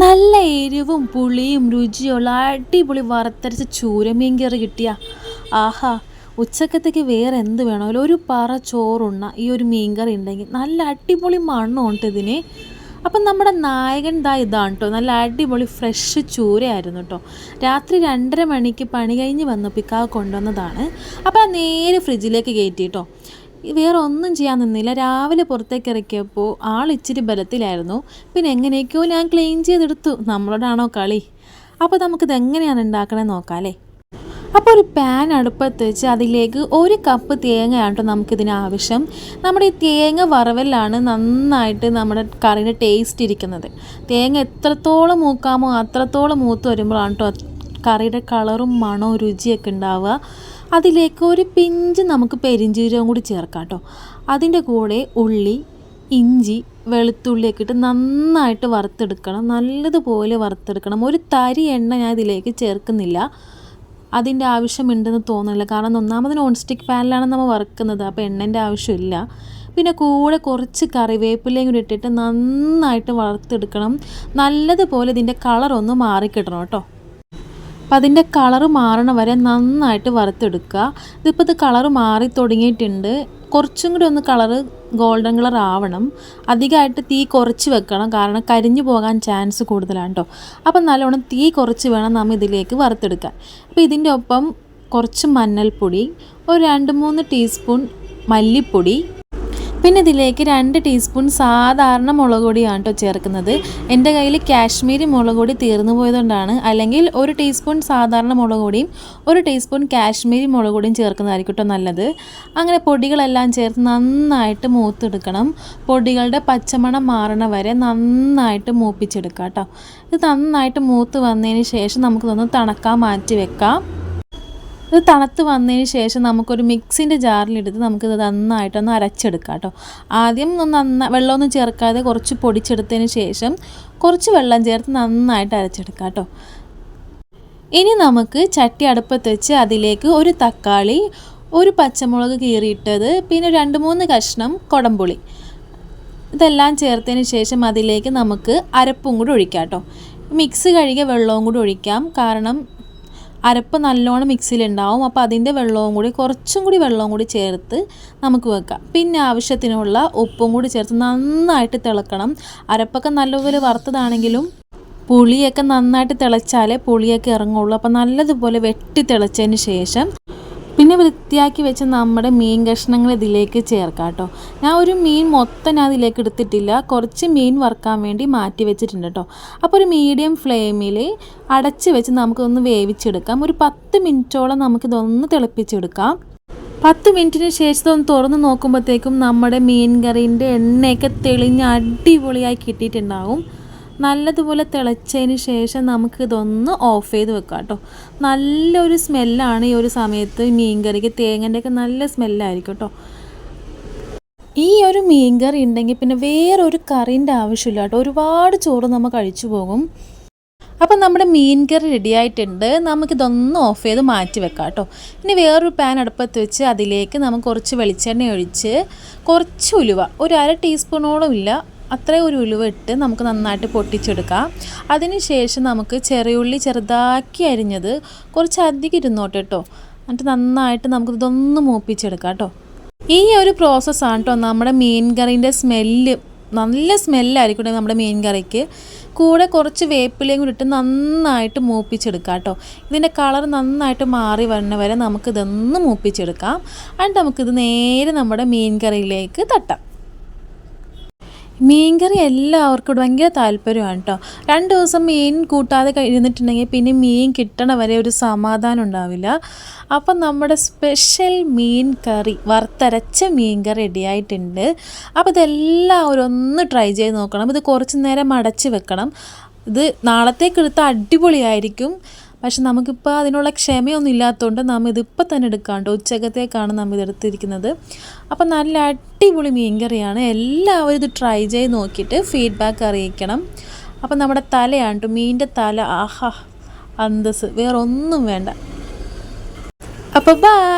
നല്ല എരിവും പുളിയും രുചിയുള്ള അടിപൊളി വറുത്തരച്ച ചൂരമീൻ കറി കിട്ടിയ ആഹാ, ഉച്ചക്കത്തേക്ക് വേറെ എന്ത് വേണമല്ലോ. ഒരു പറ ചോറുണ്ണ ഈ ഒരു മീൻ കറി ഉണ്ടെങ്കിൽ നല്ല അടിപൊളി മണ്ണമുണ്ട് ഇതിന്. അപ്പം നമ്മുടെ നായകൻ ഇതാണ് കേട്ടോ. നല്ല അടിപൊളി ഫ്രഷ് ചൂരയായിരുന്നു കേട്ടോ. രാത്രി 2:30 മണിക്ക് പണി കഴിഞ്ഞ് വന്നപ്പോൾ ഇക്കാവ് കൊണ്ടുവന്നതാണ്. അപ്പോൾ നേരെ ഫ്രിഡ്ജിലേക്ക് കയറ്റി കേട്ടോ. വേറെ ഒന്നും ചെയ്യാൻ നിന്നില്ല. രാവിലെ പുറത്തേക്ക് ഇറക്കിയപ്പോൾ ഇച്ചിരി ബലത്തിലായിരുന്നു. പിന്നെ എങ്ങനെയൊക്കെയോ ഞാൻ ക്ലീൻ ചെയ്തെടുത്തു. നമ്മളോടാണോ കളി? അപ്പോൾ നമുക്കിത് എങ്ങനെയാണ് ഉണ്ടാക്കണേ നോക്കാം അല്ലേ. അപ്പോൾ ഒരു പാൻ അടുപ്പത്ത് വെച്ച് അതിലേക്ക് 1 കപ്പ് തേങ്ങയാണ് കേട്ടോ നമുക്കിതിന് ആവശ്യം. നമ്മുടെ ഈ തേങ്ങ വറവലാണ് നന്നായിട്ട് നമ്മുടെ കറിയുടെ ടേസ്റ്റ് ഇരിക്കുന്നത്. തേങ്ങ എത്രത്തോളം മൂക്കാമോ അത്രത്തോളം മൂത്ത് വരുമ്പോഴാണ് കേട്ടോ കറിയുടെ കളറും മണവും രുചിയൊക്കെ ഉണ്ടാവുക. അതിലേക്ക് ഒരു പിഞ്ച് നമുക്ക് പെരിഞ്ചീരകം കൂടി ചേർക്കാം കേട്ടോ. അതിൻ്റെ കൂടെ ഉള്ളി, ഇഞ്ചി, വെളുത്തുള്ളിയൊക്കെ ഇട്ട് നന്നായിട്ട് വറുത്തെടുക്കണം. നല്ലതുപോലെ വറുത്തെടുക്കണം. ഒരു തരി എണ്ണ ഞാൻ ഇതിലേക്ക് ചേർക്കുന്നില്ല. അതിൻ്റെ ആവശ്യമുണ്ടെന്ന് തോന്നുന്നില്ല. കാരണം ഒന്നാമത് നോൺ സ്റ്റിക്ക് പാനിലാണ് നമ്മൾ വറുക്കുന്നത്. അപ്പോൾ എണ്ണൻ്റെ ആവശ്യമില്ല. പിന്നെ കൂടെ കുറച്ച് കറിവേപ്പിലയും കൂടി ഇട്ടിട്ട് നന്നായിട്ട് വറുത്തെടുക്കണം. നല്ലതുപോലെ ഇതിൻ്റെ കളറൊന്ന് മാറിക്കിട്ടണം കേട്ടോ. അപ്പം അതിൻ്റെ കളറ് മാറണ വരെ നന്നായിട്ട് വറുത്തെടുക്കുക. ഇതിപ്പോൾ ഇത് കളറ് മാറി തുടങ്ങിയിട്ടുണ്ട്. കുറച്ചും കൂടി ഒന്ന് കളറ് ഗോൾഡൻ കളർ ആവണം. അധികമായിട്ട് തീ കുറച്ച് വെക്കണം. കാരണം കരിഞ്ഞു പോകാൻ ചാൻസ് കൂടുതലാണ് കേട്ടോ. അപ്പം നല്ലോണം തീ കുറച്ച് വേണം നമ്മൾ ഇതിലേക്ക് വറുത്തെടുക്കാൻ. അപ്പോൾ ഇതിൻ്റെ ഒപ്പം കുറച്ച് മഞ്ഞൾപ്പൊടി, ഒരു 2-3 ടീസ്പൂൺ മല്ലിപ്പൊടി, പിന്നെ ഇതിലേക്ക് 2 ടീസ്പൂൺ സാധാരണ മുളക് പൊടിയാണ് കേട്ടോ ചേർക്കുന്നത്. എൻ്റെ കയ്യിൽ കാശ്മീരി മുളക് പൊടി തീർന്നു പോയതുകൊണ്ടാണ്. അല്ലെങ്കിൽ 1 ടീസ്പൂൺ സാധാരണ മുളക് പൊടിയും 1 ടീസ്പൂൺ കാശ്മീരി മുളക് പൊടിയും ചേർക്കുന്നതായിരിക്കും കേട്ടോ നല്ലത്. അങ്ങനെ പൊടികളെല്ലാം ചേർത്ത് നന്നായിട്ട് മൂത്തെടുക്കണം. പൊടികളുടെ പച്ചമണം മാറണ വരെ നന്നായിട്ട് മൂപ്പിച്ചെടുക്കാം കേട്ടോ. ഇത് നന്നായിട്ട് മൂത്ത് വന്നതിന് ശേഷം നമുക്കിതൊന്ന് തണുക്കാൻ മാറ്റി വെക്കാം. ഇത് തണുത്ത് വന്നതിന് ശേഷം നമുക്കൊരു മിക്സിൻ്റെ ജാറിലെടുത്ത് നമുക്കിത് നന്നായിട്ടൊന്ന് അരച്ചെടുക്കാം കേട്ടോ. ആദ്യം വെള്ളമൊന്നും ചേർക്കാതെ കുറച്ച് പൊടിച്ചെടുത്തതിന് ശേഷം കുറച്ച് വെള്ളം ചേർത്ത് നന്നായിട്ട് അരച്ചെടുക്കാം കേട്ടോ. ഇനി നമുക്ക് ചട്ടി അടുപ്പത്ത് വെച്ച് അതിലേക്ക് ഒരു തക്കാളി, ഒരു പച്ചമുളക് കീറിയിട്ടത്, പിന്നെ 2-3 കഷ്ണം കുടംപുളി ഇതെല്ലാം ചേർത്തതിന് ശേഷം അതിലേക്ക് നമുക്ക് അരപ്പും കൂടി ഒഴിക്കാം കേട്ടോ. മിക്സ് കഴുകിയ വെള്ളവും കൂടി ഒഴിക്കാം. കാരണം അരപ്പ് നല്ലോണം മിക്സിയിലുണ്ടാവും. അപ്പോൾ അതിൻ്റെ കുറച്ചും കൂടി വെള്ളവും കൂടി ചേർത്ത് നമുക്ക് വെക്കാം. പിന്നെ ആവശ്യത്തിനുള്ള ഉപ്പും കൂടി ചേർത്ത് നന്നായിട്ട് തിളക്കണം. അരപ്പൊക്കെ നല്ലപോലെ വറുത്തതാണെങ്കിലും പുളിയൊക്കെ നന്നായിട്ട് തിളച്ചാലേ പുളിയൊക്കെ ഇറങ്ങുള്ളൂ. അപ്പോൾ നല്ലതുപോലെ വെട്ടി തിളച്ചതിന് ശേഷം പിന്നെ വൃത്തിയാക്കി വെച്ച് നമ്മുടെ മീൻ കഷ്ണങ്ങൾ ഇതിലേക്ക് ചേർക്കാം കേട്ടോ. ഞാൻ ഒരു മീൻ മൊത്തം ഞാൻ ഇതിലേക്ക് എടുത്തിട്ടില്ല. കുറച്ച് മീൻ വറുക്കാൻ വേണ്ടി മാറ്റി വെച്ചിട്ടുണ്ട് കേട്ടോ. അപ്പോൾ ഒരു മീഡിയം ഫ്ലെയിമിൽ അടച്ച് വെച്ച് നമുക്കൊന്ന് വേവിച്ചെടുക്കാം. ഒരു 10 മിനിറ്റോളം നമുക്കിതൊന്ന് തിളപ്പിച്ചെടുക്കാം. 10 മിനിറ്റിന് ശേഷം ഇതൊന്ന് തുറന്ന് നോക്കുമ്പോഴത്തേക്കും നമ്മുടെ മീൻ കറീൻ്റെ എണ്ണയൊക്കെ തെളിഞ്ഞ് അടിപൊളിയായി കിട്ടിയിട്ടുണ്ടാവും. നല്ലതുപോലെ തിളച്ചതിന് ശേഷം നമുക്കിതൊന്ന് ഓഫ് ചെയ്ത് വെക്കാം കേട്ടോ. നല്ലൊരു സ്മെല്ലാണ് ഈ ഒരു സമയത്ത് മീൻ കറിക്ക്. തേങ്ങൻ്റെയൊക്കെ നല്ല സ്മെല്ലായിരിക്കും കേട്ടോ. ഈ ഒരു മീൻ കറി ഉണ്ടെങ്കിൽ പിന്നെ വേറൊരു കറീൻ്റെ ആവശ്യമില്ല കേട്ടോ. ഒരുപാട് ചോറ് നമ്മൾ കഴിച്ചു പോകും. അപ്പം നമ്മുടെ മീൻ കറി റെഡി ആയിട്ടുണ്ട്. നമുക്കിതൊന്ന് ഓഫ് ചെയ്ത് മാറ്റി വെക്കാം കേട്ടോ. ഇനി വേറൊരു പാൻ അടുപ്പത്ത് വെച്ച് അതിലേക്ക് നമുക്ക് കുറച്ച് വെളിച്ചെണ്ണ ഒഴിച്ച് കുറച്ച് ഉലുവ, ഒരു 1/2 ടീസ്പൂണോളം ഇല്ല, അത്രയും ഒരു ഉലുവ ഇട്ട് നമുക്ക് നന്നായിട്ട് പൊട്ടിച്ചെടുക്കാം. അതിന് ശേഷം നമുക്ക് ചെറിയുള്ളി ചെറുതാക്കി അരിഞ്ഞത് കുറച്ച് അധികം ഇരുന്നോട്ടെ കേട്ടോ. എന്നിട്ട് നന്നായിട്ട് നമുക്കിതൊന്ന് മൂപ്പിച്ചെടുക്കാം കേട്ടോ. ഈ ഒരു പ്രോസസ്സാണ് കേട്ടോ നമ്മുടെ മീൻ കറീൻ്റെ സ്മെല്ല്. നല്ല സ്മെല്ലായിരിക്കും നമ്മുടെ മീൻ കറിക്ക്. കൂടെ കുറച്ച് വേപ്പിലയും കൂടി ഇട്ട് നന്നായിട്ട് മൂപ്പിച്ചെടുക്കാം കേട്ടോ. ഇതിൻ്റെ കളർ നന്നായിട്ട് മാറി വരുന്ന വരെ നമുക്കിതൊന്ന് മൂപ്പിച്ചെടുക്കാം. എന്നിട്ട് നമുക്കിത് നേരെ നമ്മുടെ മീൻ കറിയിലേക്ക് തട്ടാം. മീൻ കറി എല്ലാവർക്കും ഭയങ്കര താല്പര്യമാണ് കേട്ടോ. 2 ദിവസം മീൻ കൂട്ടാതെ ഇരുന്നിട്ടുണ്ടെങ്കിൽ പിന്നെ മീൻ കിട്ടണ വരെ ഒരു സമാധാനം ഉണ്ടാവില്ല. അപ്പം നമ്മുടെ സ്പെഷ്യൽ മീൻ കറി, വറുത്തരച്ച മീൻ കറി റെഡി ആയിട്ടുണ്ട്. അപ്പോൾ ഇതെല്ലാവരും ഒന്ന് ട്രൈ ചെയ്ത് നോക്കണം. ഇത് കുറച്ച് നേരം അടച്ച് വെക്കണം. ഇത് നാളത്തേക്ക് എടുത്താൽ അടിപൊളിയായിരിക്കും. പക്ഷെ നമുക്കിപ്പോൾ അതിനുള്ള ക്ഷമയൊന്നും ഇല്ലാത്തതുകൊണ്ട് നമ്മൾ ഇതിപ്പോൾ തന്നെ എടുക്കാണ്ട് ഉച്ചക്കത്തേക്കാണ് നമ്മൾ ഇതെടുത്തിരിക്കുന്നത്. അപ്പം നല്ല അടിപൊളി മീൻ കറിയാണ്. എല്ലാവരും ഇത് ട്രൈ ചെയ്ത് നോക്കിയിട്ട് ഫീഡ്ബാക്ക് അറിയിക്കണം. അപ്പം നമ്മുടെ തലയാണ് കേട്ടോ, മീനിൻ്റെ തല. ആഹാ, അന്തസ്, വേറെ ഒന്നും വേണ്ട. അപ്പോൾ ബൈ.